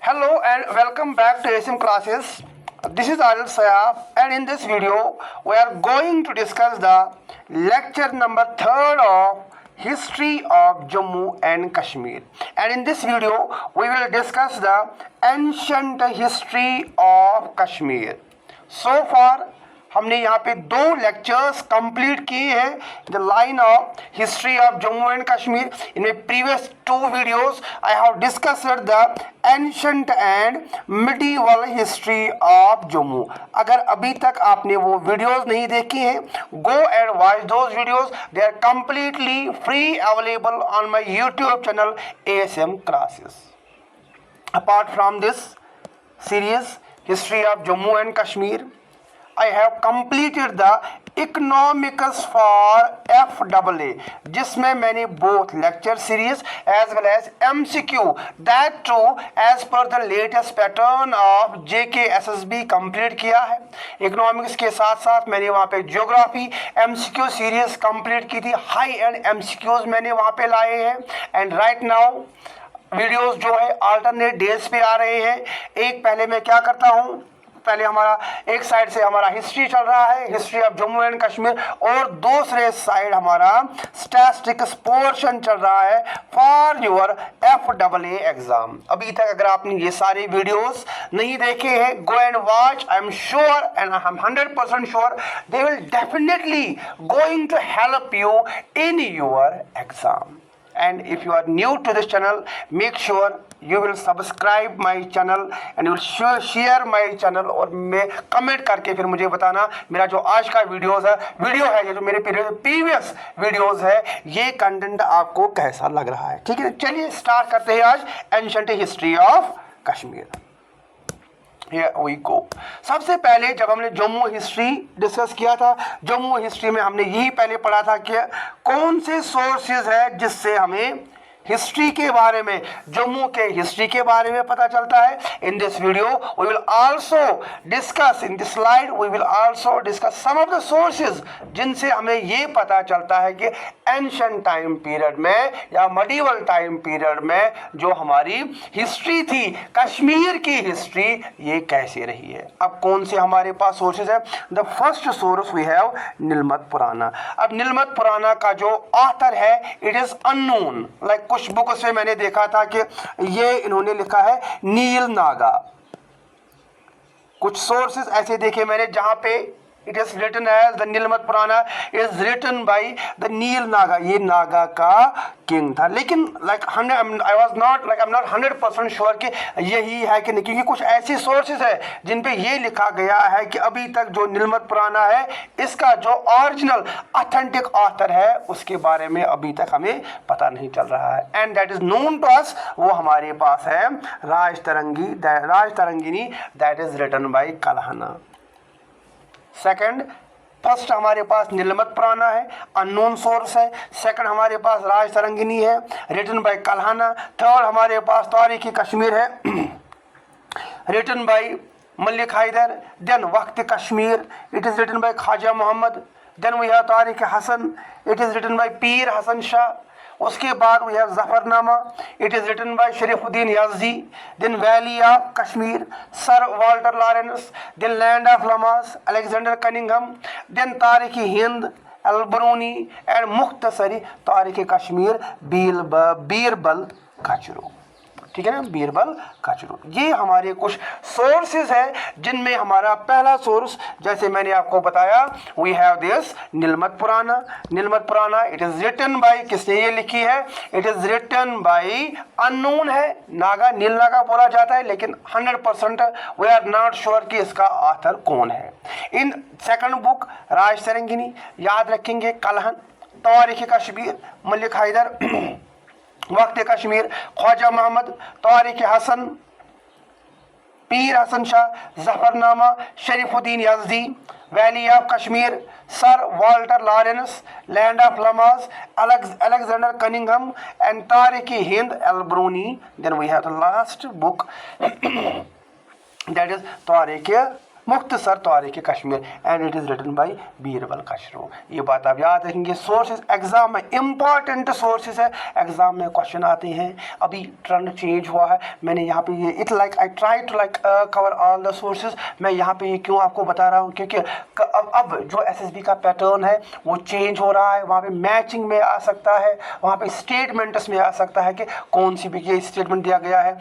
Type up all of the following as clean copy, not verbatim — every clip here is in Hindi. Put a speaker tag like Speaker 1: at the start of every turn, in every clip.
Speaker 1: Hello and welcome back to ASM classes. This is Adil Sayaf, and in this video we are going to discuss the lecture number 3rd of History of Jammu and Kashmir. And in this video we will discuss the ancient history of Kashmir. So far हमने यहाँ पे 2 लेक्चर्स कंप्लीट किए हैं the line of history of Jammu and Kashmir. इनमें previous 2 videos I have discussed the ancient and medieval history of Jammu. अगर अभी तक आपने वो वीडियोस नहीं देखी हैं, go and watch those videos. They are completely free available on my YouTube channel ASM classes. Apart from this series history of Jammu and Kashmir, I have completed the economics for FAA, जिसमें मैंने both lecture series as well as MCQ, that too as per the latest pattern of JK SSB complete किया है. इकोनॉमिक्स के साथ साथ मैंने वहाँ पे ज्योग्राफी MCQ सीरीज कंप्लीट की थी. हाई एंड MCQs मैंने वहाँ पे लाए हैं. एंड राइट नाउ वीडियोस जो है अल्टरनेट डेज पे आ रहे हैं. एक पहले मैं क्या करता हूँ, पहले हमारा एक साइड से हमारा हिस्ट्री चल रहा है, history of Jammu and Kashmir, और दूसरे साइड हमारा स्टैटिस्टिक्स पोर्शन चल रहा है फॉर योर FAA एग्जाम. अभी तक अगर आपने ये सारे वीडियोस नहीं देखे हैं, go and watch. I am sure and I am 100% sure they will definitely going to help you in your exam. And if you are new to this channel, make sure you will subscribe my channel and you will share my channel. और मैं कमेंट करके फिर मुझे बताना मेरा जो आज का वीडियो है ये जो मेरे प्रीवियस वीडियोस है, ये कंटेंट आपको कैसा लग रहा है. ठीक है, चलिए स्टार्ट करते हैं आज ancient history of Kashmir. Here we go. सबसे पहले जब हमने जम्मू हिस्ट्री डिस्कस किया था, जम्मू हिस्ट्री में हमने यही पहले पढ़ा था कि कौन से सोर्सेज है जिससे हमें हिस्ट्री के बारे में, जम्मू के हिस्ट्री के बारे में पता चलता है. In this video we will also discuss, in this slide we will also discuss some of the sources जिनसे हमें ये पता चलता है कि एंशिएंट टाइम पीरियड में या मिडीवल टाइम पीरियड में जो हमारी हिस्ट्री थी, कश्मीर की हिस्ट्री, ये कैसे रही है. अब कौन से हमारे पास सोर्सेज है? The first source we have Nilamata Purana. अब नीलमत पुराना का जो ऑथर है इट इज अननोन. लाइक कुछ बुक से मैंने देखा था कि ये इन्होंने लिखा है नील नागा. कुछ सोर्सेज ऐसे देखे मैंने जहां पे it is written as the Nilamata Purana is written by the Nil Naga. ये नागा का किंग था, लेकिन like I was not like I am not 100% sure कि यही है कि नहीं, क्योंकि कुछ ऐसी सोर्सेज है जिन पे ये लिखा गया है कि अभी तक जो नीलमत पुराना है इसका जो ओरिजिनल ऑथेंटिक ऑथर है उसके बारे में अभी तक हमें पता नहीं चल रहा है. And that is known to us, वो हमारे पास है Rajatarangini, that is written by Kalhana. Second, first हमारे पास नीलमत पुराना है, अननोन सोर्स है. सेकंड हमारे पास राजतरंगिनी है, रिटन बाय कल्हना. थर्ड हमारे पास तारीख कश्मीर है, written by Malik Haidar. Then Waqt Kashmir, it is written by Khwaja Mohammad. Then we have Tarikh Hasan, it is written by Pir Hasan Shah. उसके बाद we have Zafarnama, it is written by Sharifuddin Yazdi. Then valley of Kashmir, sir Walter Lawrence. Then land of lamas, Alexander Cunningham. Then Tarikh Hind Al-Biruni and मुख्तसरी तारीख कश्मीर बीरबल खचरू. ठीक है ना, बीरबल खचरू. ये हमारे कुछ सोर्सेज हैं जिनमें हमारा पहला सोर्स, जैसे मैंने आपको बताया, वी हैव दिस नीलमत पुराना. नीलमत Purana it is written bye, किसने ये लिखी है? It is written by unknown है, नागा, नील नागा बोला जाता है, लेकिन 100% वी आर नॉट श्योर कि इसका ऑथर कौन है. इन सेकंड बुक राजतरंगिनी, याद रखेंगे, कल्हन, तारीख कश्मीर, मलिक हैदर, वक्त Kashmir, Khwaja Mohammad, Tarikh Hasan, Pir Hasan Shah, Zafarnama, Sharifuddin Yazdi, valley of Kashmir, sir Walter Lawrence, land of lamas, Alexander Cunningham and Tarikh Hind Al-Biruni. Then we have the last book that is Tarikh Mukhtasar Tarikh Kashmir and it is written by Birbal Khasru. ये बात आप याद रखेंगे। सोर्सेज एग्जाम में इंपॉर्टेंट सोर्सेज है, एग्जाम में क्वेश्चन आते हैं। अभी ट्रेंड चेंज हुआ है, मैंने यहाँ पे ये it like I try to like cover all the sources. मैं यहाँ पे ये क्यों आपको बता रहा हूँ, क्योंकि अब जो एसएसबी का पैटर्न है वो चेंज हो रहा है। वहाँ पे मैचिंग में आ सकता है, वहाँ पे स्टेटमेंट्स में आ सकता है कि कौन सी भी ये स्टेटमेंट दिया गया है।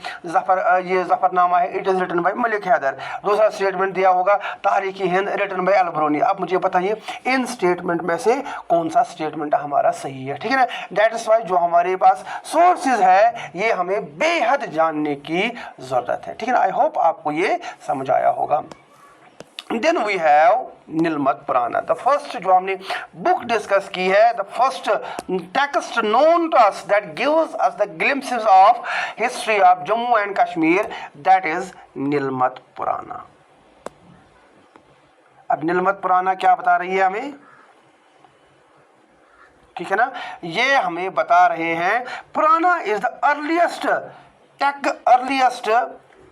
Speaker 1: ये जफरनामा है, it is written by Malik Haidar. दूसरा स्टेटमेंट दिया होगा तारीख हिंद, रिटन बाय अलबरूनी। अब मुझे बताइए इन स्टेटमेंट में से कौन सा स्टेटमेंट हमारा सही है, ठीक है ना। दैट इज वाई जो हमारे पास सोर्सेज है ये हमें बेहद जानने की जरूरत है, ठीक है ना। आई होप आपको ये समझ आया होगा। Then we have नीलमत पुराना, द फर्स्ट जो हमने बुक डिस्कस की है, the first text known to us that gives us the glimpses of history of Jammu and Kashmir, that is Nilamata Purana. अब नीलमत पुराना क्या बता रही है हमें, ठीक है ना। ये हमें बता रहे हैं पुराना is the earliest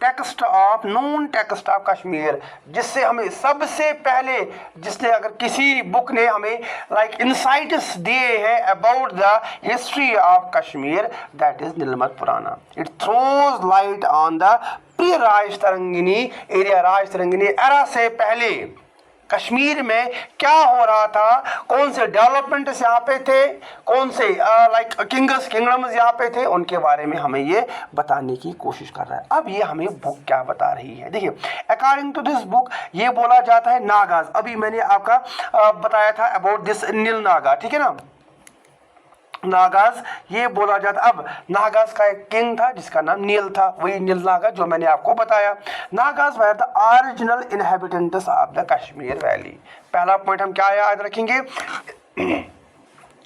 Speaker 1: text of known text of Kashmir, जिससे हमें सबसे पहले, जिसने अगर किसी बुक ने हमें लाइक इंसाइट्स दिए हैं about the history of Kashmir, that is Nilamata Purana. It throws light on the pre Rajatarangini area, Rajatarangini era से पहले कश्मीर में क्या हो रहा था, कौन से डेवलपमेंट्स यहाँ पे थे, कौन से लाइक किंगडम्स यहाँ पे थे, उनके बारे में हमें ये बताने की कोशिश कर रहा है। अब ये हमें बुक क्या बता रही है, देखिए अकॉर्डिंग टू दिस बुक ये बोला जाता है नागाज। अभी मैंने आपका बताया था अबाउट दिस नील नागा, ठीक है ना। नागाज ये बोला जाता, अब नागाज का एक किंग था जिसका नाम नील था, वही नील नागा जो मैंने आपको बताया। नागाज वर the original inhabitants of the Kashmir valley. पहला पॉइंट हम क्या याद रखेंगे,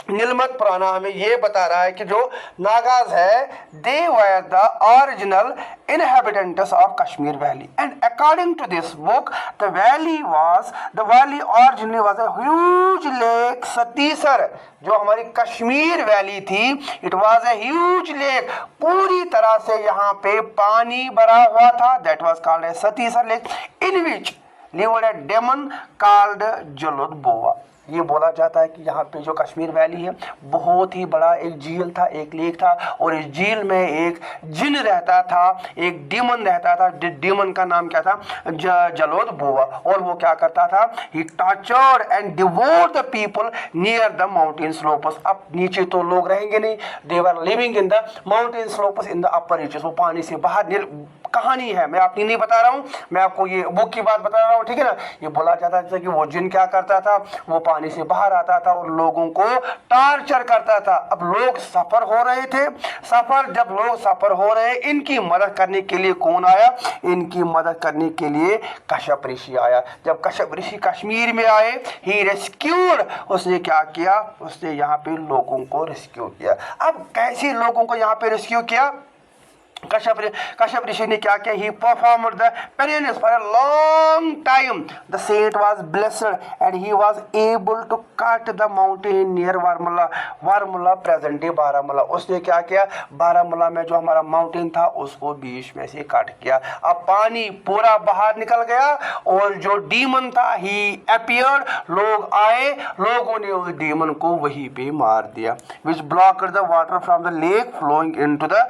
Speaker 1: नीलमत पुराना हमें ये बता रहा है कि जो नागाज है they were the original inhabitants of Kashmir Valley, and according to this book the valley originally was a huge lake Satisar। जो हमारी कश्मीर वैली थी it was a huge lake, पूरी तरह से यहाँ पे पानी भरा हुआ था, that was called as Satisar lake, in which lived a demon called Jalud Boa। ये बोला जाता है कि यहाँ पे जो कश्मीर वैली है बहुत ही बड़ा एक झील था, एक लेक था, और इस झील में एक जिन रहता था, एक डीमन रहता था। डीमन का नाम क्या था, जलोद बोआ। और वो क्या करता था, he tortured and devoured the people near the mountain slopes. अब नीचे तो लोग रहेंगे नहीं, they were living in the mountain slopes in the upper reaches. वो पानी से बाहर, कहानी है, मैं अपनी नहीं बता रहा हूँ, मैं आपको ये बुक की बात बता रहा हूँ, ठीक है ना। ये बोला जाता था कि वो जिन क्या करता था, वो पानी से बाहर आता था और लोगों को टार्चर करता था। अब लोग सफर हो रहे थे, जब लोग सफर हो रहे, इनकी मदद करने के लिए कौन आया, इनकी मदद करने के लिए कश्यप ऋषि आया। जब कश्यप ऋषि कश्मीर में आए, ही रेस्क्यूड, उसने क्या किया, उसने यहाँ पे लोगों को रेस्क्यू किया। अब कैसे लोगों को यहाँ पे रेस्क्यू किया, कश्यप ऋषि ने क्या किया, he performed the penitence for a long time. The saint was blessed and he was able to cut the mountain near Varmula present day Baramulla. उसने क्या किया, बारामुला में जो हमारा माउंटेन था उसको बीच में से काट किया। अब पानी पूरा बाहर निकल गया और जो डीमन था ही अपीयर्ड, लोग आए, लोगों ने उस डीमन को वहीं पे मार दिया। Which blocked the water from the lake flowing into the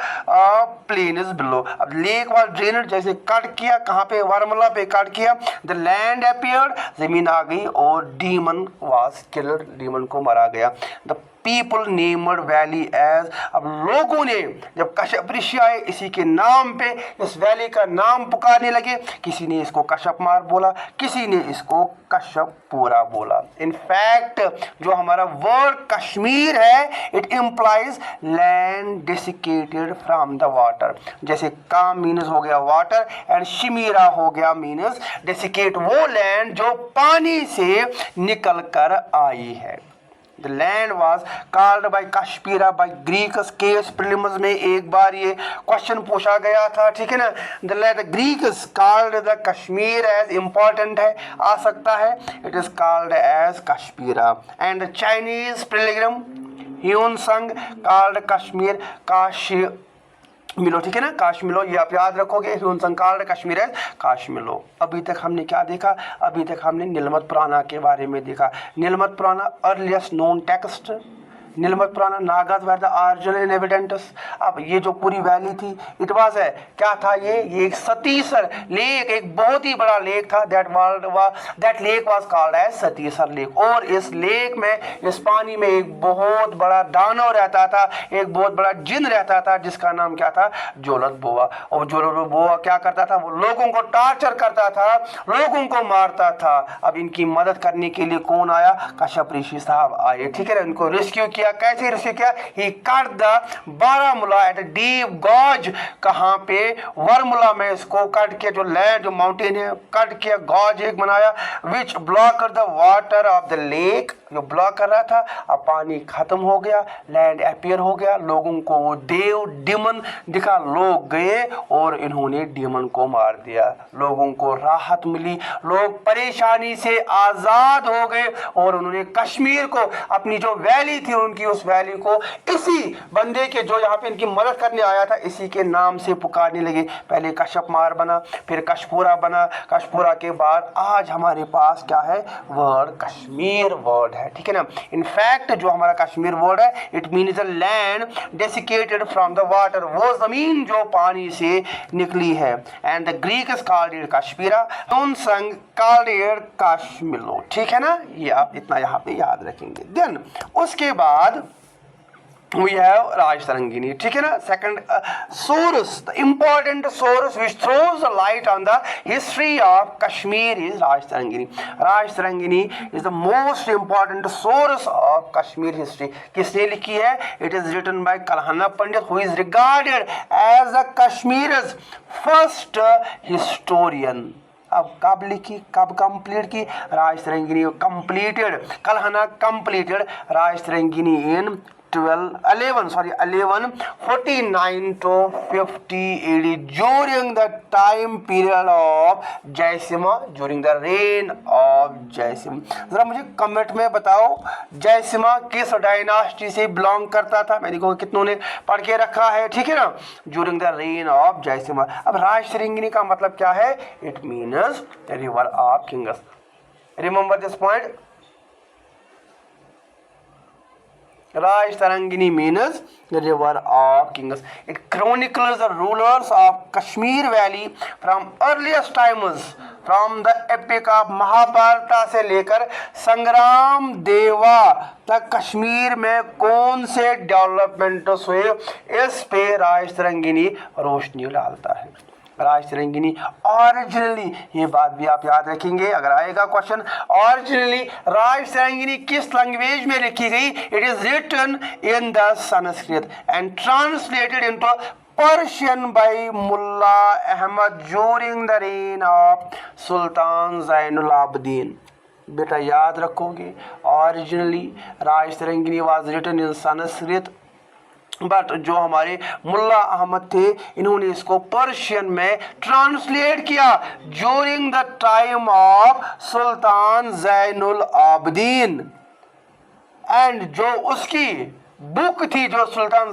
Speaker 1: plain is below. अब लेक वाज ड्रेनेड, जैसे कट किया, कहाँ पे, वारमुला पे कट किया, द लैंड अपीयर्ड, जमीन आ गई और डीमन वाज किल्ड, डीमन को मारा गया। The people named valley as, अब लोगों ने जब कश्यप ऋषि आए इसी के नाम पे इस वैली का नाम पुकारने लगे। किसी ने इसको कश्यप मार बोला, किसी ने इसको कश्यप पूरा बोला। इनफैक्ट जो हमारा वर्ड कश्मीर है it implies land desiccated from the water. जैसे काम मीनस हो गया वाटर एंड शिमीरा हो गया मीनस डेसिकेट, वो लैंड जो पानी से निकल कर आई है। The land was called by Kashmira by Greeks। Case prelims में एक बार ये क्वेश्चन पूछा गया था, ठीक है ना। The Greeks called the Kashmir as important है, आ सकता है, it is called as Kashmira। And the Chinese pilgrim Hyun Sung called Kashmir मिलो, ठीक है ना, काश्मीलो, ये आप याद रखोगे। कॉल्ड कश्मीर है काश्मीलो। अभी तक हमने क्या देखा? अभी तक हमने नीलमत पुराना के बारे में देखा। नीलमत पुराना अर्लीस्ट नोन टेक्स्ट, नीलमत पुराना नागाज वर द ओरिजिनल एविडेंट्स। अब ये जो पूरी वैली थी, इट वाज है क्या था, ये एक सतीसर लेक, एक बहुत ही बड़ा लेक था। That lake was called as Satisar lake. और इस लेक में, इस पानी में एक बहुत बड़ा दानव रहता था, एक बहुत बड़ा जिन रहता था, जिसका नाम क्या था? जोलत बोआ। और जोलत बोआ क्या करता था? वो लोगों को टार्चर करता था, लोगों को मारता था। अब इनकी मदद करने के लिए कौन आया? कश्यप ऋषि साहब आए, ठीक है ना। इनको रेस्क्यू किया। कैसे रेस्क्यू किया? He cut the Baramulla at deep gorge. कहां पे? वरमुला में इसको कट के, जो लैंड, जो माउंटेन है, कट किया, गॉज एक बनाया, which block the water of the lake, जो ब्लॉक कर रहा था। अब पानी खत्म हो गया, लैंड अपीयर हो गया, लोगों को वो देव डिमन दिखा, लोग गए और इन्होंने डिमन को मार दिया। लोगों को राहत मिली, लोग परेशानी से आजाद हो गए और उन्होंने कश्मीर को, अपनी जो वैली थी उनकी, उस वैली को इसी बंदे के, जो यहाँ पे इनकी मदद करने आया था, इसी के नाम से पुकारने लगे। पहले कश्यप मार बना, फिर कशपुरा बना, कशपुरा के बाद आज हमारे पास क्या है? वर्ड कश्मीर वर्ड है, ठीक है ना। इनफैक्ट जो हमारा कश्मीर वर्ड है, it means a land desiccated from the water, वो जमीन जो पानी से निकली है। And the Greek is called it Kashmira, संग कॉल्ड इट कश्मीलो, ठीक है ना। ये आप इतना यहाँ पे याद रखेंगे। देन उसके बाद we have Rajtarangini, ठीक है ना। second source, the important source which throws the light on the history of Kashmir is Rajtarangini. Rajtarangini is the most important source of Kashmir history. किसने लिखी है? It is written by Kalhana Pandit, who is regarded as the Kashmir's first historian. अब कब लिखी, कब कंप्लीट की? Rajatarangini completed, Kalhana completed Rajatarangini in 1149 to 50 AD, during the time period of Jayasimha, during the reign of Jayasimha. जरा मुझे कमेंट में बताओ, जयसिम्हा किस डायनास्टी से बिलोंग करता था? मैं देखो कितनों ने पढ़ के रखा है, ठीक है ना। during the reign of Jayasimha. अब राजतरंगिनी का मतलब क्या है? it means river of kings. remember this point. Rajtarangini means the river of kings. It chronicles the rulers of Kashmir Valley from earliest times, from the epic of Mahabharat से लेकर संग्राम देवा तक कश्मीर में कौन से डेवलपमेंट्स हुए, इस पे राजतरंगिनी रोशनी डालता है। राजतरंगिनी ओरिजिनली, ये बात भी आप याद रखेंगे अगर आएगा क्वेश्चन, ओरिजिनली राजतरंगिनी किस लैंग्वेज में लिखी गई? It is written in the Sanskrit and translated into Persian by Mullah Ahmad during the reign of Sultan Zainul Abidin. बेटा याद रखोगे, originally Rajatarangini was written in Sanskrit, but जो हमारे मुल्ला अहमद थे, इन्होंने इसको पर्शियन में ट्रांसलेट किया during the time of sultan Zainul Abedin. And जो उसकी बुक थी, जो सुल्तान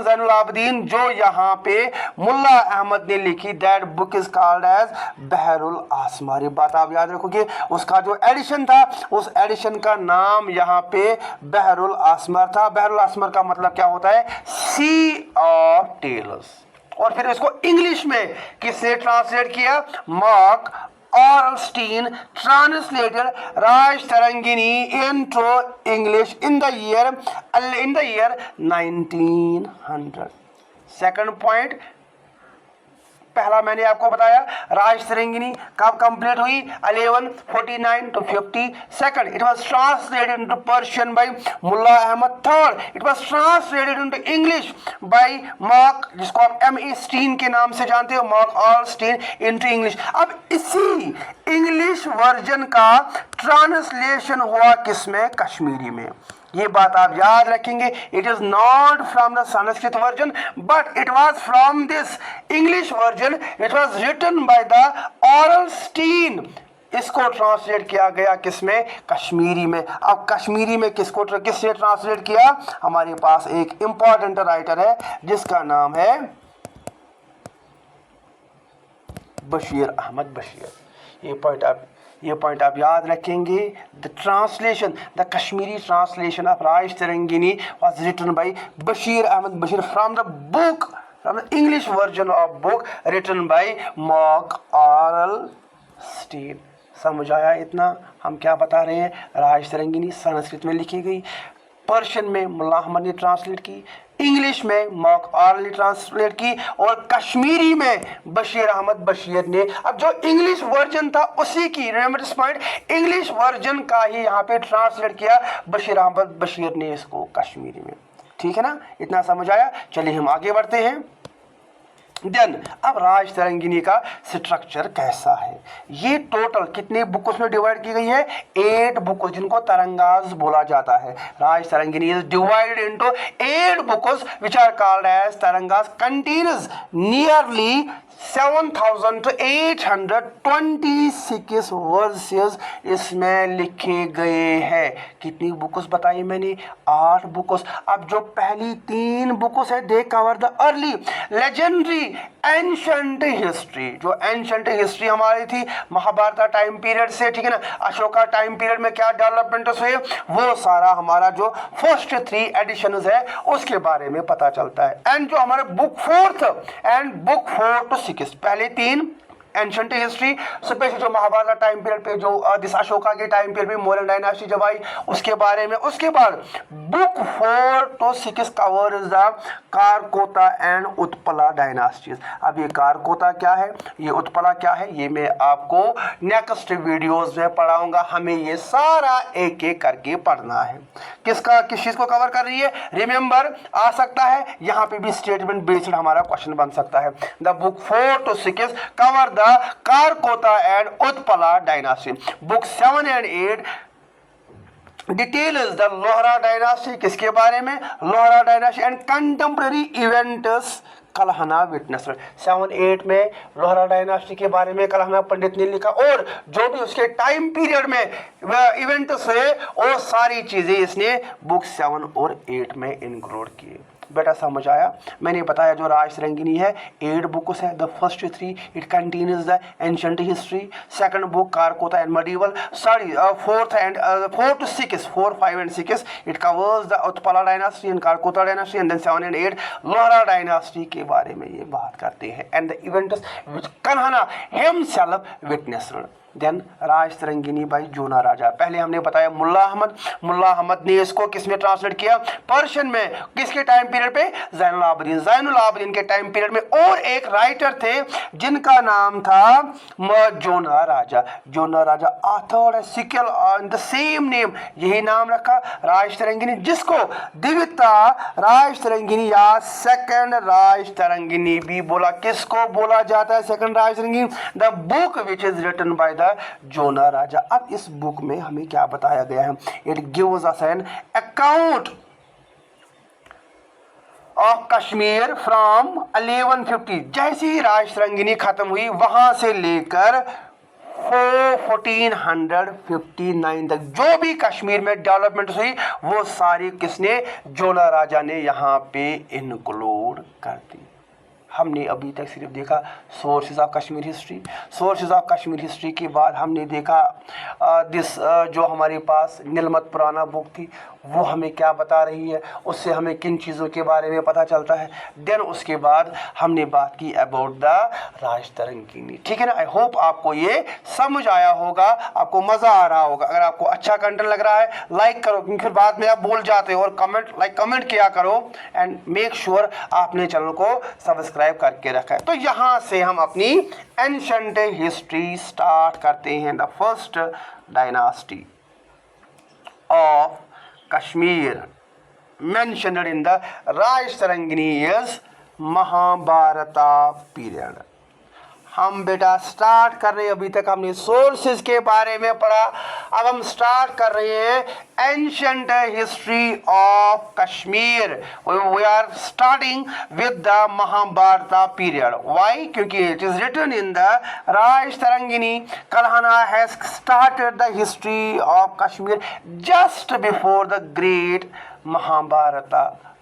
Speaker 1: जैनुल आबदीन, जो यहाँ पे मुल्ला अहमद ने लिखी, that book is called as Bahrul Asmar. ये बात आप याद रखोगे। उसका जो एडिशन था, उस एडिशन का नाम यहाँ पे बहरुल आसमार था। बहरुल आसमार का मतलब क्या होता है? सी ऑफ टेल्स। और फिर इसको इंग्लिश में किसने ट्रांसलेट किया? Mark Ornstein translated Rajtarangini into English in the year 1900. Second point, पहला मैंने आपको बताया राजतरंगिनी कब कंप्लीट हुई? 1149 to 50. Second, it was translated into Persian by Mullah Ahmad. Third, it was translated into English by Mark, जिसको आप M.A. Steen के नाम से जानते हो, Mark Ornstein into English. अब इसी इंग्लिश वर्जन का ट्रांसलेशन हुआ किसमें? कश्मीरी में। ये बात आप याद रखेंगे। It is not from the Sanskrit version, but it was from this English version. It was written by the Aurel Stein इसको ट्रांसलेट किया गया किसमें? कश्मीरी में। अब कश्मीरी में किसने ट्रांसलेट किया? हमारे पास एक इंपॉर्टेंट राइटर है जिसका नाम है बशीर अहमद बशीर। ये पॉइंट आप याद रखेंगे। The translation, the Kashmiri translation of Rajatarangini was written by Bashir Ahmad Bashir from the book, from the English version of book written by Marc Aurel Stein. समझ आया इतना? हम क्या बता रहे हैं? राइश तरंगिनी संस्कृत में लिखी गई, पर्शियन में मुल्ला अहमद ने ट्रांसलेट की, इंग्लिश में मॉक ऑरल ने ट्रांसलेट की, और कश्मीरी में बशीर अहमद बशीर ने। अब जो इंग्लिश वर्जन था उसी की, remember this point, English version का ही यहाँ पे ट्रांसलेट किया बशीर अहमद बशीर ने इसको कश्मीरी में। ठीक है ना? इतना समझ आया? चलिए हम आगे बढ़ते हैं। देन अब राइश तरंगिनी का स्ट्रक्चर कैसा है? ये टोटल कितने बुक्स में डिवाइड की गई है? 8 बुक्स, जिनको तरंगाज बोला जाता है। Rajatarangini is divided into 8 books which are called as Tarangas, contains nearly 7826 verses इसमें लिखे गए हैं। कितनी बुक्स बताई मैंने? 8 बुक्स। अब जो पहली 3 बुक्स है they cover the early legendary ancient history. जो एंशंट हिस्ट्री हमारी थी महाभारत टाइम पीरियड से, ठीक है ना, अशोका टाइम पीरियड में क्या डेवलपमेंट्स हुए, वो सारा हमारा जो फर्स्ट 3 एडिशंस है उसके बारे में पता चलता है। एंड जो हमारे बुक 4 एंड बुक 4 to 6, पहले 3 एंशंट हिस्ट्री, स्पेशली जो महाभारत टाइम पीरियड पे, जो दिस अशोका के टाइम पीरियड में मौर्यन डायनास्टी जब आई उसके बारे में। उसके बाद book 4 to 6 covers the Karkota and Utpala dynasties. अब ये कारकोता क्या है, ये उत्पला क्या है, ये मैं आपको नेक्स्ट वीडियोस में पढ़ाऊंगा। हमें ये सारा एक एक करके पढ़ना है। किस चीज को कवर कर रही है? रिमेंबर आ सकता है, यहाँ पे भी स्टेटमेंट बेस्ड हमारा क्वेश्चन बन सकता है। The book 4 to 6 cover the Karkota and Utpala dynasty. Book 7 and 8 details the Lohara dynasty. किसके बारे में? Lohara dynasty and contemporary events Kalhana witness. 7-8 में लोहरा डायनास्टी के बारे में कलहना पंडित ने लिखा, और जो भी उसके टाइम पीरियड में इवेंट्स हुए वो सारी चीजें इसने बुक 7 और 8 में इंक्लूड किए। बेटा समझ आया? मैंने बताया जो राइश तरंगिनी है 8 बुक्स है। The first 3 it contains the ancient history, second book Karkota and medieval, fourth 4, 5 and 6 it covers the Utpala dynasty and Karkota dynasty, and then 7 and 8 Lohara dynasty के बारे में ये बात करते हैं, and the events which Kalhana himself witnessed. Then Rajatarangini by Jonaraja. पहले हमने बताया मुल्ला अहमद ने इसको किस में ट्रांसलेट किया? पर्शियन में। किसके टाइम पीरियड पे? ज़ैनुल आबिदीन के टाइम पीरियड में। और एक राइटर थे जिनका नाम था Jonaraja author sequel on the same name, यही नाम रखा राइश तरंगिनी, जिसको दिव्यता राइश तरंगिनी या सेकंड राइश तरंगिनी भी बोला। किसको बोला जाता है second Rajatarangini? The book which is written by Jonaraja. अब इस बुक में हमें क्या बताया गया है? It gives us an account of Kashmir from 1150। जैसी ही राइश तरंगिनी खत्म हुई वहां से लेकर 1459 तक जो भी कश्मीर में डेवलपमेंट हुई वो सारी किसने? जोना राजा ने यहाँ पे इंक्लूड कर दी। हमने अभी तक सिर्फ देखा सोर्सेज ऑफ कश्मीर हिस्ट्री के बाद हमने देखा जो हमारे पास नीलमत पुराना बुक थी वो हमें क्या बता रही है, उससे हमें किन चीज़ों के बारे में पता चलता है। देन उसके बाद हमने बात की अबाउट द राइश तरंगिनी। ठीक है ना? आई होप आपको ये समझ आया होगा, आपको मज़ा आ रहा होगा। अगर आपको अच्छा कंटेंट लग रहा है लाइक करो, क्योंकि फिर बाद में आप भूल जाते हो, और कमेंट किया करो, एंड मेक श्योर आपने चैनल को सब्सक्राइब करके रखा है। तो यहाँ से हम अपनी एंशंट हिस्ट्री स्टार्ट करते हैं। The first dynasty of Kashmir mentioned in the Rajatarangini is Mahabharata period. हम बेटा स्टार्ट कर रहे हैं, अभी तक हमने सोर्सेज के बारे में पढ़ा, अब हम स्टार्ट कर रहे हैं ancient history of Kashmir. We are starting with the Mahabharata period. Why? क्योंकि it is written in the Rajatarangini. Kalhana has started the history of Kashmir just before the great Mahabharata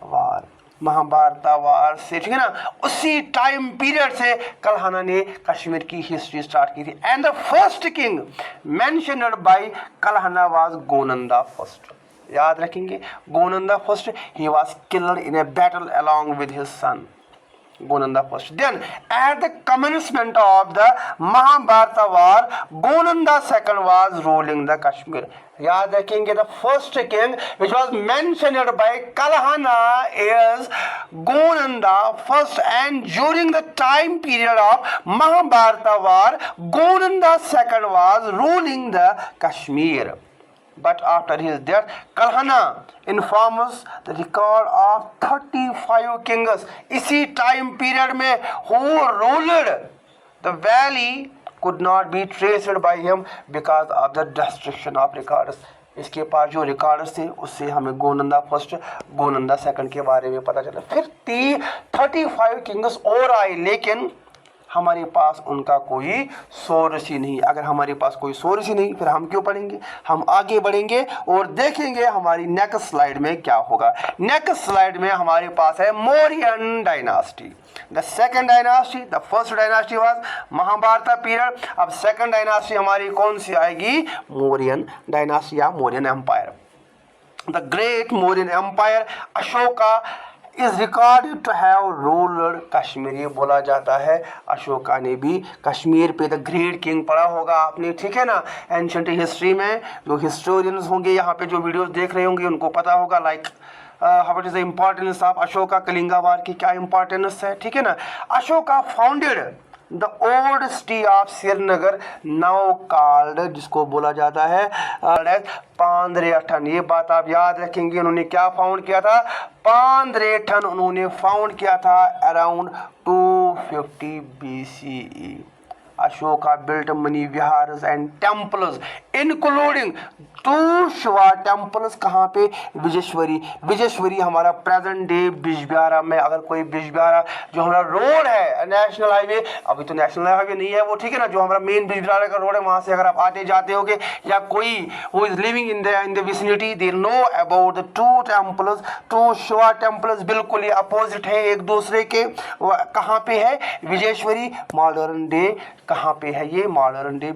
Speaker 1: war. Mahabharata war से, ठीक है ना, उसी टाइम पीरियड से कल्हना ने कश्मीर की हिस्ट्री स्टार्ट की थी। And the first king mentioned by Kalhana was Gonanda first. याद रखेंगे, Gonanda first, he was killed in a battle along with his son Gonanda first. Then at the commencement of the Mahabharata war, Gonanda second was ruling the Kashmir. याद रखेंगे, the first king which was mentioned by Kalhana is Gonanda first, and during the time period of Mahabharata war, Gonanda second was ruling the Kashmir. But after his death, Kalhana informs the record of 35 kings इसी time period में who ruled the valley could not be traced by him because of the destruction of records. इसके पास जो रिकॉर्ड्स थे उससे हमें गोनंदा फर्स्ट, गोनंदा सेकंड के बारे में पता चला। फिर 35 किंग्स और आए, लेकिन हमारे पास उनका कोई सोर्स ही नहीं। अगर हमारे पास कोई सोर्स ही नहीं, फिर हम क्यों पढ़ेंगे? हम आगे बढ़ेंगे और देखेंगे हमारी नेक्स्ट स्लाइड में क्या होगा। नेक्स्ट स्लाइड में हमारे पास है Mauryan dynasty, the second dynasty. The first dynasty was Mahabharata period. अब सेकंड डायनास्टी हमारी कौन सी आएगी? मौर्यन डायनास्टी या Mauryan empire. The great Mauryan empire Ashoka is recorded to have ruled Kashmir. ये बोला जाता है अशोका ने भी कश्मीर पे, द ग्रेट किंग पढ़ा होगा आपने, ठीक है ना, एंशिएंट हिस्ट्री में। जो हिस्टोरियंस होंगे यहाँ पे जो वीडियोस देख रहे होंगे उनको पता होगा, like how it is the importance of Ashoka, Kalinga war की क्या इंपॉर्टेंस है, ठीक है ना। Ashoka founded the old city of Srinagar, now called, जिसको बोला जाता है पांद्रेठन। ये बात आप याद रखेंगे, उन्होंने क्या फाउंड किया था? पांद्रेठन उन्होंने फाउंड किया था around 250 BCE। Ashoka built many viharas and temples including 2 Shiva temples. कहाँ पे? विजेश्वरी। विजेश्वरी हमारा प्रेजेंट डे बिजबिहारा में। अगर कोई बिजबिहारा जो हमारा रोड है नेशनल हाईवे, अभी तो नेशनल हाईवे नहीं है वो, ठीक है ना, जो हमारा मेन बिजबिहारा का रोड है, वहाँ से अगर आप आते जाते होगे या कोई who is living in the vicinity, they know about the 2 temples, 2 Shiva temples बिल्कुल ही अपोजिट है एक दूसरे के। कहाँ पे है? विजेश्वरी। मॉडर्न डे कहाँ पे है? ये मॉडर्न डे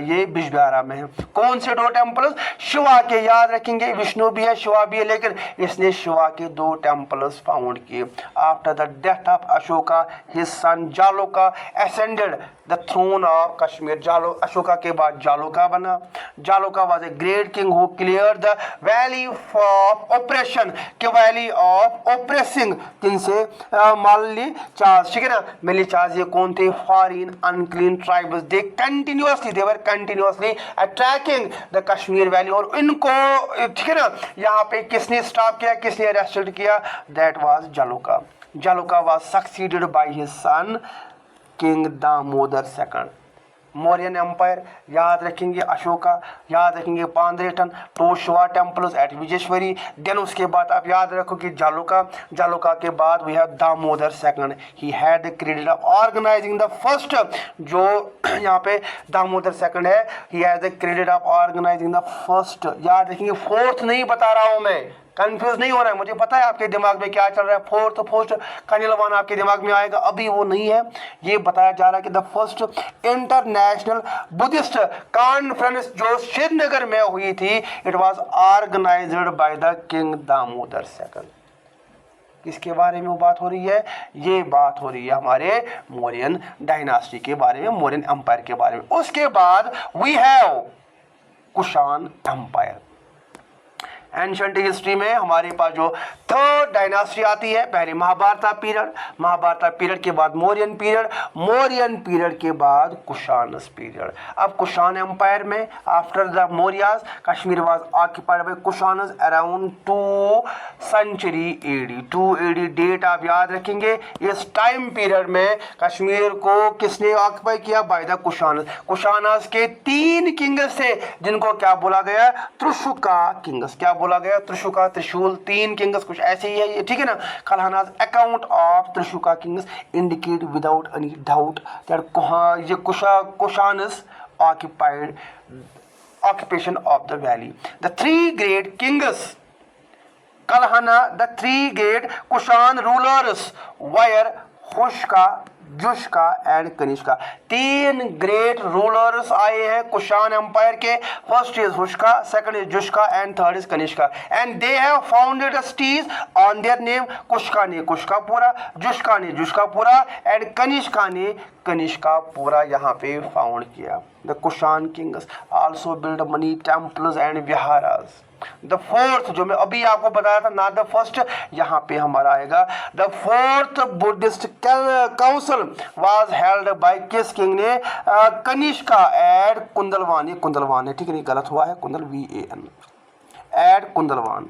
Speaker 1: ये बिजबिहारा में है। कौन से 2 टेम्पल्स? शिवा के। याद रखेंगे, विष्णु भी है, शिवा भी है, लेकिन इसने शिवा के 2 टेम्पल्स फाउंड किए। After the death of Ashoka, his son Jaloka ascended the throne of Kashmir. Ashoka के बाद जालोका बना। Jaloka was a great king who clear the valley of operation, के वैली ऑफ ऑपरेसिंग, जिनसे माली चार्ज, ठीक है ना, मिली चार्ज। ये कौन थे? Foreign unclean tribes. They were continuously attacking the Kashmir valley. और इनको, ठीक है ना, यहाँ पे किसने स्टॉप किया, किसने अरेस्टेड किया? That was Jaloka. Jaloka was succeeded by his son king Damodar second. Mauryan empire याद रखेंगे, अशोका याद रखेंगे, पांद्रेठन, 2 शिवा टेम्पल्स एट विजेश्वरी। देन उसके बाद आप याद रखो कि जालोका। जालोका के बाद we have Damodar second. He had the credit of organising the first, जो यहाँ पे दामोदर सेकंड है, he has the credit of organising the first. याद रखेंगे, फोर्थ नहीं बता रहा हूँ मैं, कंफ्यूज नहीं हो रहा है, मुझे पता है आपके दिमाग में क्या चल रहा है। फोर्थ फर्स्ट कनिलवान आपके दिमाग में आएगा, अभी वो नहीं है। ये बताया जा रहा है कि the first international Buddhist conference जो श्रीनगर में हुई थी, it was organised by the king Damodar second. किसके बारे में बात हो रही है? ये बात हो रही है हमारे मौर्यन डायनास्टी के बारे में, मौर्यन एम्पायर के बारे में। उसके बाद we have Kushan empire. Ancient history में हमारे पास जो थर्ड डायनास्टी आती है, पहले महाभारत पीरियड, महाभारत पीरियड के बाद मौर्यन पीरियड, मौर्यन पीरियड के बाद कुशानस पीरियड। अब कुशान एम्पायर में after the Mauryas Kashmir was occupied by Kushans around 2 century AD. 2 AD date आप याद रखेंगे। इस टाइम पीरियड में कश्मीर को किसने ऑक्यूपाई किया? By the कुशानस। कुशानस के 3 किंग्स थे जिनको क्या बोला गया? त्रिशुका किंग्स। क्या बोला गया? त्रिशुका, त्रिशूल, 3 किंग्स, कुछ ऐसे ही है ये, ठीक है ना। Kalhana's account of Trishuka kings indicate without any doubt that ये Kushans occupied occupation of the valley. The 3 great kings Kalhana, the 3 great Kushan rulers were Hushka, Jushka and Kanishka. 3 great rulers आए हैं कुशान एम्पायर के। First is Hushka, second is Jushka and third is Kanishka. And they have founded cities on their name. Kushka ने कुश्कापुरा, जुश्का ने जुश्कापुरा एंड कनिष्का ने कनिष्कापुरा यहाँ पे फाउंड किया। The Kushan Kings also build many temples and viharas. The fourth, जो मैं अभी आपको बताया था, ना द फर्स्ट, यहाँ पे हमारा आएगा the fourth Buddhist council was held by किस किंग ने? कनिष्का एट कुंदलवान। ये कुंदलवान है, ठीक है, नहीं गलत हुआ है, Kundal VAN at Kundalvan.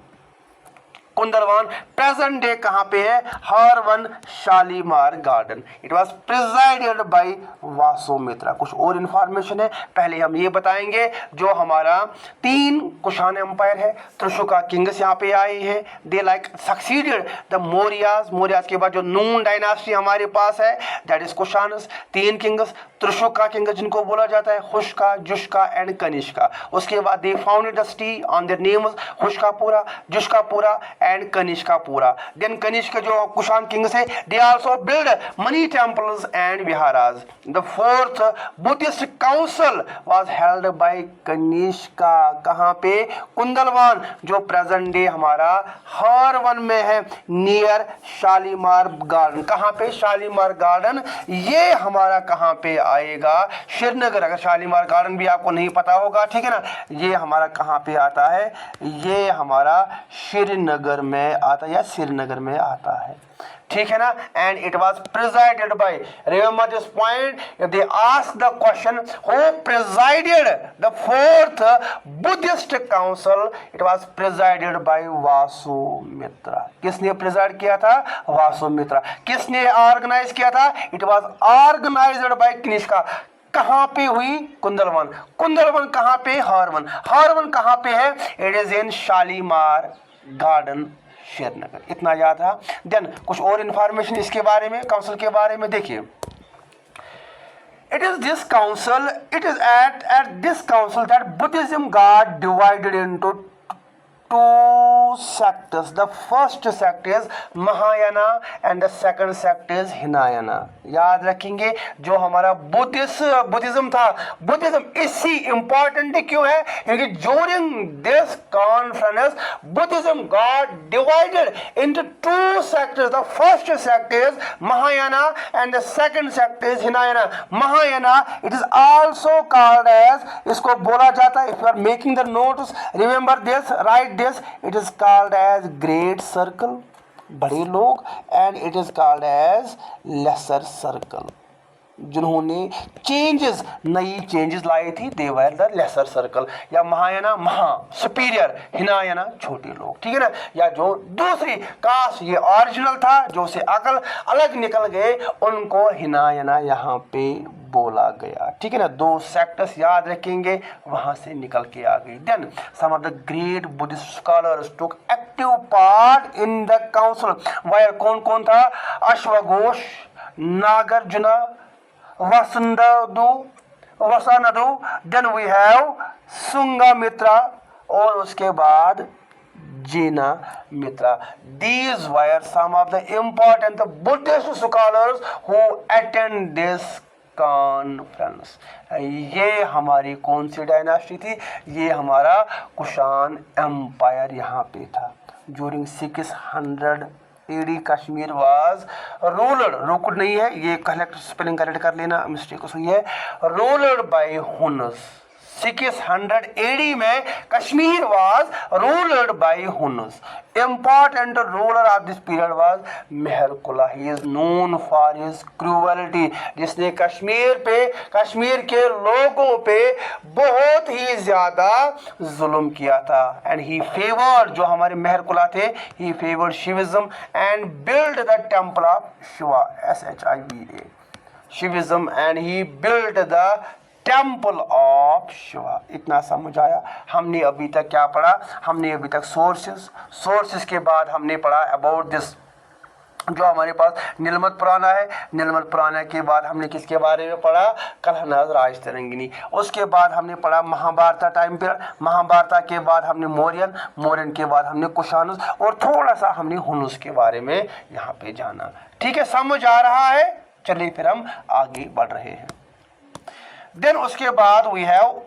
Speaker 1: Kundalvan present day कहाँ पे है? Harwan Shalimar garden. It was presided by Vasumitra. कुछ और इंफॉर्मेशन है, पहले हम ये बताएंगे। जो हमारा 3 कुशान एम्पायर है, त्रिशुका किंग्स यहाँ पे आए हैं। They like succeeded the Mauryas. Mauryas के बाद जो नून डायनास्टी हमारे पास है दैट इज कुशानस। 3 किंग्स, त्रिशुका किंग्स जिनको बोला जाता है हुश्का, जुश्का एंड कनिष्का। उसके बाद they founded the city on their names Hushkapura, Jushkapura and Kanishkapura. Then Kanishka जो कुशान किंग्स है they also build many temples and viharas. The fourth Buddhist council was held by Kanishka. कहाँ पे? कुंदलवान, जो प्रेजेंट डे हमारा हरवन में है, नियर शालीमार गार्डन। कहाँ पे? शालीमार गार्डन। ये हमारा कहाँ पे आएगा? श्रीनगर। अगर शालीमार गार्डन भी आपको नहीं पता होगा, ठीक है ना, ये हमारा कहाँ पे आता है? ये हमारा श्रीनगर में आता है या श्रीनगर में आता है, ठीक है ना। And it was presided by, remember this point, if they ask the question who presided the fourth Buddhist council, it was presided by Vasumitra. किसने प्रिजाइड किया था? वासुमित्रा। किसने ऑर्गेनाइज किया था? It was organised by Kanishka. कहाँ पे हुई? कुंदलवन। कुंदलवन कहाँ पे? हरवन। हरवन कहाँ पे है? It is in Shalimar garden, Srinagar. इतना याद रहा। देन कुछ और इंफॉर्मेशन इसके बारे में, काउंसिल के बारे में देखिए। It is this council, it is at this council that Buddhism got divided into 2 sects. The first sect is Mahayana and the second sect is Hinayana. याद रखेंगे, जो हमारा बुद्धिज्म था, बुद्धिज्म इसी इंपॉर्टेंट क्यों है? क्योंकि during this conference Buddhism got divided into 2 sectors. The first sect is Mahayana and the second sect is Hinayana. Mahayana it is also called as, इसको बोला जाता है, if you are making the notes remember this, write this, it is called as great circle, बड़े लोग, and it is called as lesser circle. जिन्होंने चेंजेस, नई चेंजेस लाई थी, they were the lesser circle. या महायाना महा सुपीरियर, हिनायना छोटे लोग, ठीक है ना. या जो दूसरी कास्ट, ये ओरिजिनल था, जो से अकल अलग निकल गए, उनको हिनायना यहाँ पे बोला गया, ठीक है ना. 2 सेक्टर्स याद रखेंगे, वहां से निकल के आ गई. Then some of the great Buddhist scholars took active part in the council. वायर कौन कौन था? अश्वघोष, Nagarjuna, Vasubandhu, then we have Sanghamitra, और उसके बाद Jinamitra. These were some of the important Buddhist scholars who attend this conference. ये हमारी कौन सी डायनास्टी थी? ये हमारा कुशान एम्पायर यहाँ पे था. During 600 AD Kashmir was ruled, ruled नहीं है ये, करेक्ट स्पेलिंग करेक्ट कर लेना, मिस्टेक हुई है, रूलड बाय हुनस. 600 AD में Kashmir was ruled by Hund's. Important ruler of this period was मेहर कुला. He is known for his cruelty. जिसने कश्मीर के लोगों पे बहुत ही ज्यादा जुल्म किया था. And he favored, जो हमारे मेहर कुला थे, he favored Shivism and built the temple of Shiva, Shiva, Shivism, and he built the temple of Shiva. इतना समझ आया. हमने अभी तक क्या पढ़ा? हमने अभी तक सोर्सेस के बाद हमने पढ़ा अबाउट दिस, जो हमारे पास नीलमत पुराना है. नीलमत पुराना के बाद हमने किसके बारे में पढ़ा? कलहनाज राज तरंगिनी. उसके बाद हमने पढ़ा महाभारत टाइम पीरियड. महाभारत के बाद हमने मौर्यन के बाद हमने कुशानुस, और थोड़ा सा हमने हुनुस के बारे में यहाँ पे जाना. ठीक है, समझ आ रहा है? चलिए फिर हम आगे बढ़ रहे हैं. देन उसके बाद वी हैव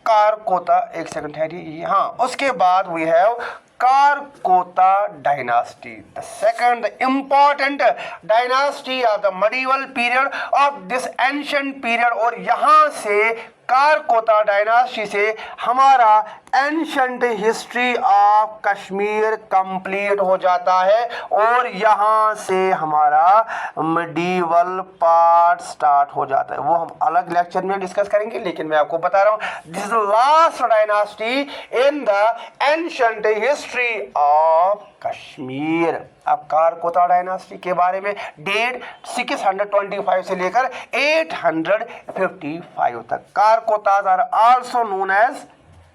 Speaker 1: कारकोता. एक सेकंड ठहरिए. हाँ, उसके बाद we have Karkota dynasty, the second important dynasty of the medieval period of this ancient period. और यहाँ से कारकोता डायनास्टी से हमारा ancient history of Kashmir complete हो जाता है, और यहाँ से हमारा मिडीवल पार्ट स्टार्ट हो जाता है. वो हम अलग लेक्चर में डिस्कस करेंगे, लेकिन मैं आपको बता रहा हूँ this is the last dynasty in the ancient history of Kashmir. अब कारकोता डायनास्टी के बारे में डेट 625 से लेकर 855 तक. Karkotas are also known as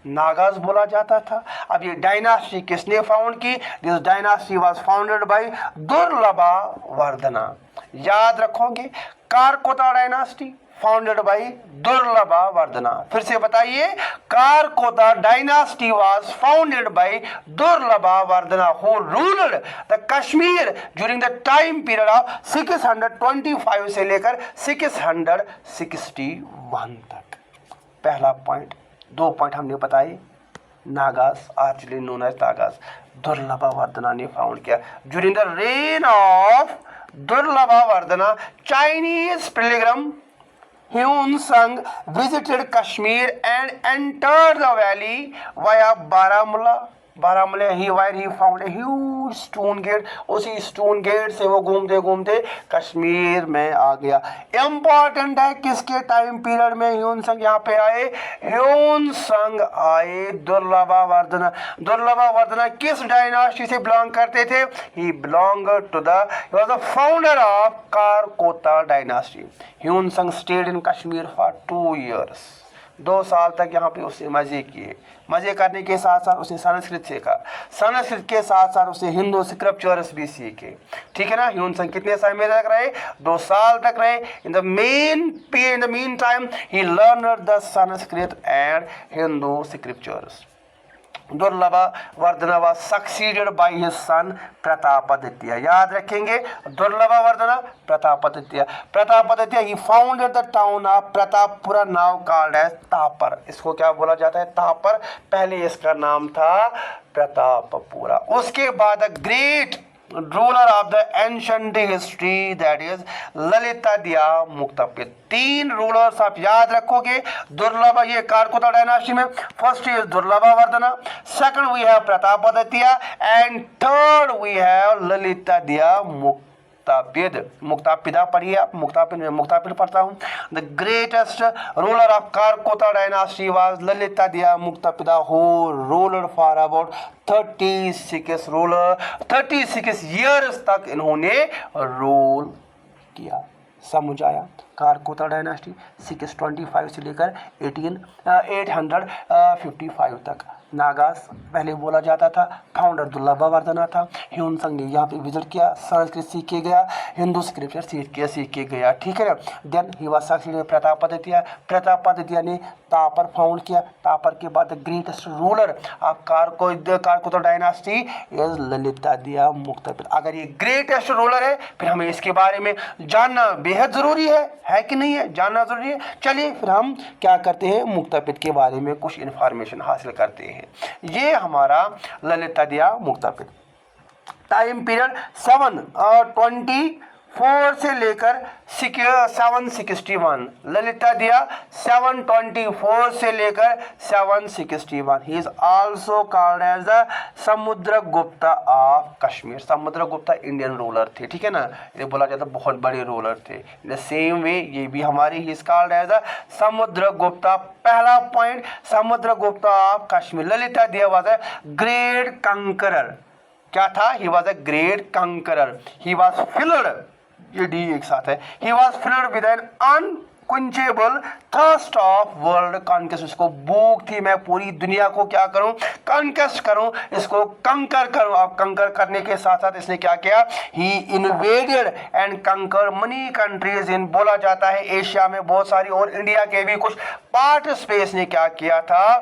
Speaker 1: Nagas बोला जाता था. अब ये डायनास्टी किसने फाउंड की? This dynasty was founded by Durlabha Vardhana. याद रखोगे, Karkota dynasty founded by Durlabha Vardhana. फिर से बताइए, Karkota dynasty was founded by Durlabha Vardhana who ruled the Kashmir during the time period of 625 से लेकर 661 तक. पहला पॉइंट. 2 पॉइंट हमने बताए. नागास, आर्चली नोन एज नागास, दुर्लभा वर्धना ने फाउंड किया. During the reign of Durlabha Vardhana, Chinese pilgrim Hunsung visited Kashmir and entered the valley via Baramulla. where he found a huge stone gate. उसी स्टोन गेट से वो घूमते घूमते कश्मीर में आ गया. इम्पॉर्टेंट है किसके टाइम पीरियड में ह्यूनसंग यहाँ पे आए? ह्यूनसंग आए दुर्लभा वर्धना. दुर्लभा वर्धना किस डायनास्टी से बिलोंग करते थे? He belong to the, he was the founder of Karkota dynasty. Hiuen Tsang stayed in Kashmir for 2 years. 2 साल तक यहाँ पे उसने मजे किए. मजे करने के साथ साथ उसने संस्कृत सीखा. संस्कृत के साथ साथ उसने हिंदू स्क्रिप्चर्स भी सीखे. ठीक है ना. ह्यूनसंग कितने समय तक रहे? 2 साल तक रहे. In the mean time he learned the Sanskrit and Hindu scriptures. Durlabha Vardhana was succeeded by his son Pratapaditya. याद रखेंगे, दुर्लभा Vardhana, Pratapaditya. Pratapaditya he founded the town of Pratappura, now called as तापर. इसको क्या बोला जाता है? तापर. पहले इसका नाम था प्रतापपुरा. उसके बाद great ruler of the ancient history, that is Lalitaditya Muktapida. 3 rulers आप याद रखोगे. दुर्लभा, ये कारकोता डायनास्टी में first is Durlabha Vardhana, second we have Pratapaditya, and third we have Lalitaditya Muktapida. Muktapida पढ़िए आप. मुक्तापिद में मुक्तापिद पढ़ता हूँ. The greatest ruler of Karkota dynasty was Lalitaditya Muktapida who ruled for about 36 years तक इन्होंने रूल किया. समझ आया? कारकोता डायनास्टी 625 से लेकर 855 तक. नागास पहले बोला जाता था. फाउंडर दुर्लभा वर्धना था. ह्यूनसंग ने यहाँ पे विजिट किया, संस्कृत सीख के गया, हिंदू स्क्रिप्चर सीख के गया. ठीक है ना. Then he was successful Pratapaditya. Pratapaditya ने तापर फाउंड किया. तापर के बाद the greatest ruler of Karkota dynasty is Lalitaditya Muktapida. अगर ये ग्रेटेस्ट रूलर है, फिर हमें इसके बारे में जानना बेहद जरूरी है कि नहीं है? जानना जरूरी है. चलिए फिर हम क्या करते हैं, मुक्तापिद के बारे में कुछ इंफॉर्मेशन हासिल करते हैं. ये हमारा ललितादित्य मुक्तापिद. टाइम पीरियड 725 4 से लेकर 761, ललिता दिया 724 से लेकर 761। He is also called as the Samudragupta of Kashmir. Samudragupta Indian ruler थे, ठीक है ना, ये बोला जाता बहुत बड़े रूलर थे। इन द सेम वे ये भी हमारी he is called as the Samudragupta. पहला point, Samudragupta of Kashmir. Lalitaditya was a great conqueror. क्या था? He was a great conqueror. He was filled, ये डी एक साथ है, he was filled with an unquenchable thirst of world conquest. इसको भूख थी, मैं पूरी दुनिया को क्या करूं? कॉन्केस्ट करूं, इसको कंकर करूं। अब कंकर करने के साथ साथ इसने क्या किया? ही इन्वेडेड एंड कंकर मनी कंट्रीज इन, बोला जाता है एशिया में बहुत सारी और इंडिया के भी कुछ पार्ट स्पेस ने क्या किया था?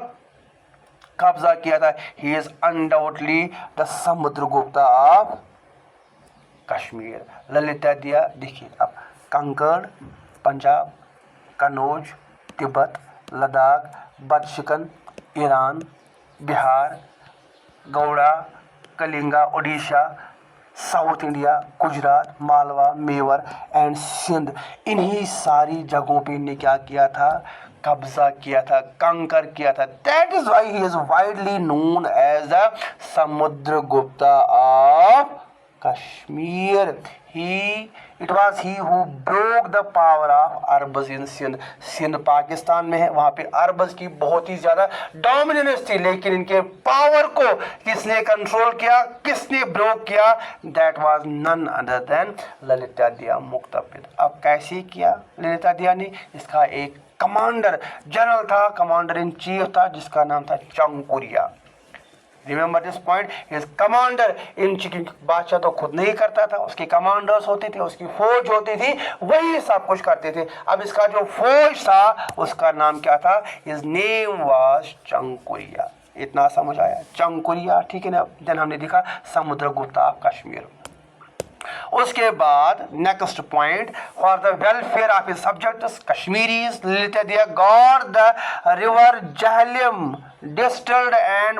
Speaker 1: कब्जा किया था। He is undoubtedly the Samudragupta of Kashmir. Lalitaditya देखिए, अब कंकर्ड पंजाब, कनौज, तिब्बत, लद्दाख, बदशिकन, Iran, Bihar, Gauda, Kalinga, Odisha, south India, Gujarat, Malwa, Mewar and Sindh, इन्हीं सारी जगहों पे इन्हें क्या किया था? कब्जा किया था, कंकर किया था। That is why he is widely known as the Samudragupta of Kashmir. It was he who broke the power of Arabs in Sindh. Sindh Pakistan में है, वहां पे अरब्स की बहुत ही ज्यादा डोमिनेंस थी, लेकिन इनके पावर को किसने कंट्रोल किया? किसने ब्रोक किया? That was none other than Lalitaditya Muktapida. अब कैसे किया ललिता दिया ने? इसका एक कमांडर जनरल था, कमांडर इन चीफ था, जिसका नाम था Chankuriya. Remember this point, his commander in chief. बादशाह तो खुद नहीं करता था, उसके कमांडर्स होते थे, उसकी फौज होती थी, वही सब कुछ करते थे। अब इसका जो फौज था उसका नाम क्या था? His name was Chankuriya. इतना समझ आया? चंकुरिया, ठीक है ना। देन हमने देखा समुद्रगुप्ता ऑफ कश्मीर। उसके बाद next point, for the welfare of his subjects Kashmiris, Lalitaditya got the river Jhelum distilled and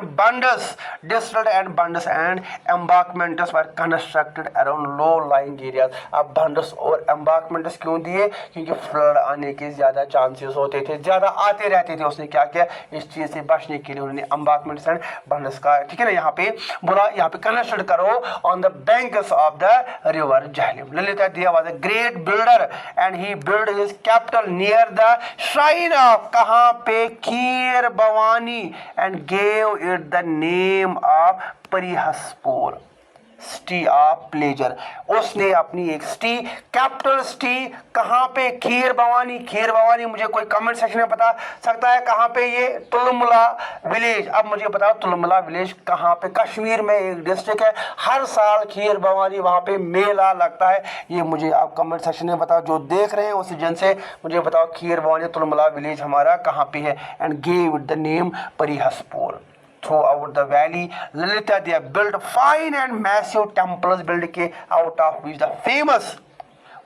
Speaker 1: bunds and embankments were constructed around low-lying areas। अब बंड्स और embankments क्यों दिए? क्योंकि फ्लड आने के ज्यादा चांसेस होते थे, ज्यादा आते रहते थे। उसने क्या किया? इस चीज से बचने के लिए उन्होंने embankments and bunds का, ठीक है ना, यहाँ पे बोला यहाँ पे कंस्ट्रक्ट करो on the banks of the river Jhelum. Lalitaditya was a great builder and he build his capital near the shrine of, कहाँ पे? Kheer Bhawani, and gave it the name of Parihaspur, city of pleasure. उसने अपनी एक सिटी, कैपिटल सिटी कहाँ पे? खीर भवानी। खीर भवानी मुझे कोई कमेंट सेक्शन में बता सकता है कहाँ पे? ये तुलमुला विलेज। अब मुझे बताओ तुलमुला विलेज कहाँ पे? कश्मीर में एक डिस्ट्रिक्ट है, हर साल खीर भवानी वहाँ पे मेला लगता है। ये मुझे आप कमेंट सेक्शन में बताओ, जो देख रहे हैं उस जन से मुझे बताओ खीर भवानी तुलमुला विलेज हमारा कहाँ पे है? And gave it the name Parihaspur. Throughout the valley, Lalitha they built fine and massive temples, built के out of which the famous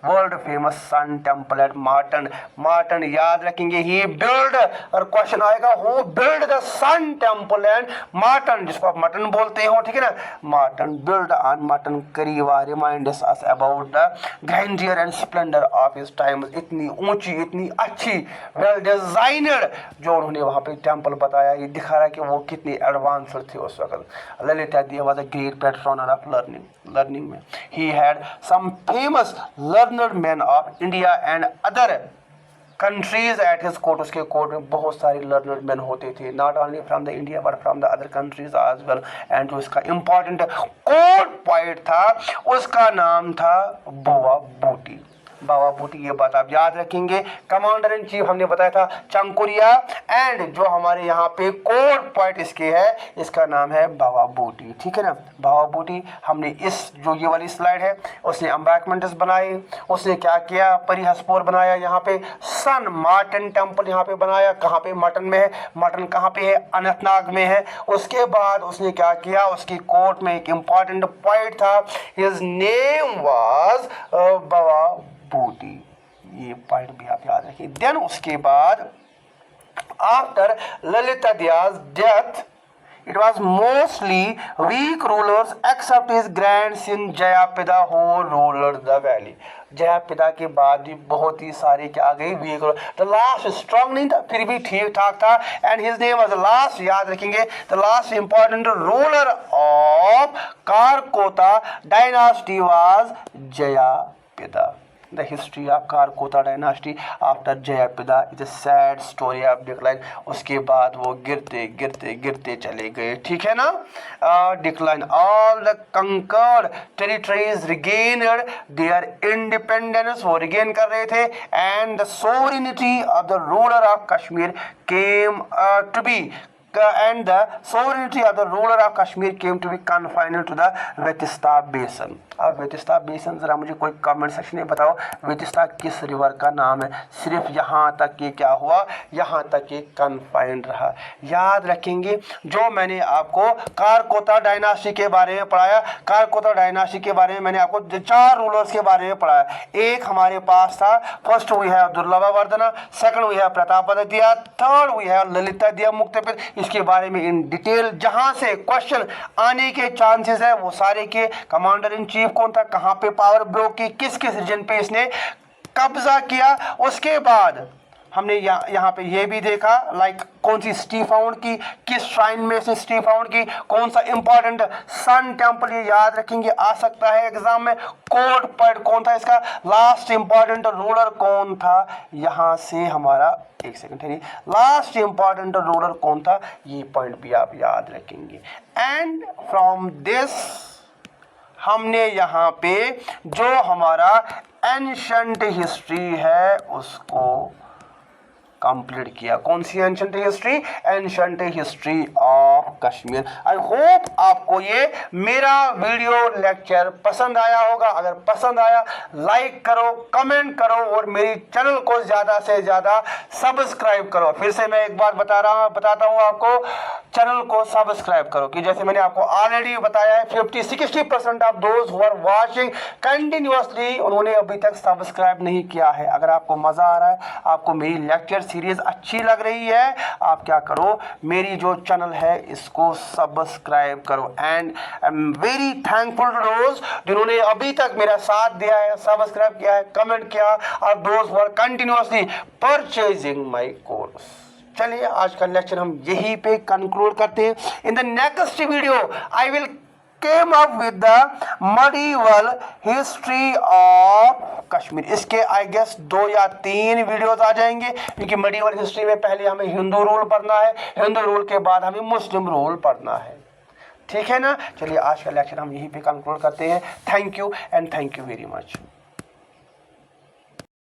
Speaker 1: world famous sun temple at Martand. Martand याद रखेंगे, ही बिल्ड, और क्वेश्चन आएगा who build the sun temple and Martand, जिसको आप मटन बोलते हो, ठीक है ना। Martand build on Mattan Karewa reminders us about the grandeur and splendour of his time. इतनी ऊंची, इतनी अच्छी, वेल डिजाइनड जो उन्होंने वहाँ पे टेम्पल बताया, ये दिखा रहा है कि वो कितनी एडवांस्ड थे उस वक्त। Lalitaditya was a great patron of learning में। He had some famous learned men of India and other countries at his court। उसके कोर्ट में बहुत सारे learned men होते थे, not only from the India but from the other countries as well। and जो इसका important कोर्ट पॉइंट था उसका नाम था बावा बूटी। बावा बूटी, ये बात आप याद रखेंगे। कमांडर इन चीफ हमने बताया था चंकुरिया, एंड जो हमारे यहाँ पे कोर्ट पॉइंट इसके है, इसका नाम है बावा बूटी, ठीक है ना। बावा बूटी हमने इस जो ये वाली स्लाइड है, उसने एम्बैंकमेंट्स बनाए, उसने क्या किया? परिहसपुर बनाया, यहाँ पे सन मार्टन टेम्पल यहाँ पे बनाया, कहाँ पे? मटन में है। मटन कहाँ पे है? अनंतनाग में है। उसके बाद उसने क्या किया? उसकी कोर्ट में एक इम्पॉर्टेंट पॉइंट था, हिज नेम वाज बावा बूटी। ये पॉइंट भी आप याद रखिए। देन उसके बाद after Lalitaditya's death It was mostly weak rulers except his grandson Jayapada who ruled the valley. Jayapida के बाद भी बहुत ही सारे क्या आ गए weak ruler. The last strong नहीं था, फिर भी ठीक ठाक था. And his name was last, याद रखेंगे, the last important ruler of Karkota dynasty was Jayapida. The history of Karkota dynasty after Jayapida is a sad story of decline. उसके बाद वो गिरते गिरते गिरते चले गए. ठीक है ना. Decline. All the conquered territories regained their independence. वो regain कर रहे थे. And the sovereignty of the ruler of Kashmir came to be. And the sovereignty of the ruler of Kashmir came to be confined to the वेतिस्ता बेसन. अब वेतिस्ता बेसन जरा मुझे कोई कमेंट सेक्शन में बताओ, वेतिस्ता किस रिवर का नाम है. सिर्फ यहाँ तक ये क्या हुआ, यहाँ तक ये कन्फाइंड रहा. याद रखेंगे जो मैंने आपको कारकोता डायनास्टी के बारे में पढ़ाया, कारकोता डायनास्टी के बारे में मैंने आपको 4 रूलर्स के बारे में पढ़ाया. एक हमारे पास था, first we have Durlabhavardhana, second we have Pratapaditya, third we have Lalitaditya Muktapida. इसके बारे में इन डिटेल जहां से क्वेश्चन आने के चांसेस है वो सारे के. कमांडर इन चीफ कौन था, कहां पे पावर ब्लॉक की, किस किस रीजन पे इसने कब्जा किया. उसके बाद हमने यहाँ पे ये भी देखा लाइक कौन सी सिटी फाउंड की, किस श्राइन में से सिटी फाउंड की, कौन सा इंपॉर्टेंट सन टेम्पल, ये याद रखेंगे आ सकता है एग्जाम में. कोड पॉइंट कौन था इसका, लास्ट इंपॉर्टेंट रूलर कौन था, यहाँ से हमारा एक सेकंड है, लास्ट इंपॉर्टेंट रूलर कौन था, ये पॉइंट भी आप याद रखेंगे. एंड फ्रॉम दिस हमने यहाँ पे जो हमारा एंशंट हिस्ट्री है उसको कंप्लीट किया. कौन सी ancient history, ancient history of Kashmir. I hope आपको ये मेरा वीडियो लेक्चर पसंद आया होगा. अगर पसंद आया लाइक करो, कमेंट करो और मेरी चैनल को ज़्यादा से ज़्यादा सब्सक्राइब करो. फिर से मैं एक बार बताता हूँ आपको, चैनल को सब्सक्राइब करो कि जैसे मैंने आपको ऑलरेडी बताया है 50-60% of those who are watching continuously उन्होंने अभी तक सब्सक्राइब नहीं किया है. अगर आपको मज़ा आ रहा है, आपको मेरी लेक्चर सीरीज अच्छी लग रही है, आप क्या करो, मेरी जो चैनल है इसको सब्सक्राइब करो. And I am very thankful to those जिन्होंने अभी तक मेरा साथ दिया है, सब्सक्राइब किया है, कमेंट किया, और those who are continuously purchasing my course. चलिए आज का लेक्चर हम यहीं पे कंक्लूड करते हैं. In the next video I will came up with the medieval history of Kashmir. इसके आई गेस 2 या 3 वीडियोस आ जाएंगे क्योंकि medieval हिस्ट्री में पहले हमें हिंदू रूल पढ़ना है, हिंदू रूल के बाद हमें मुस्लिम रूल पढ़ना है. ठीक है ना. चलिए आज का लेक्चर हम यहीं पे कंक्लूड करते हैं. Thank you and thank you very much.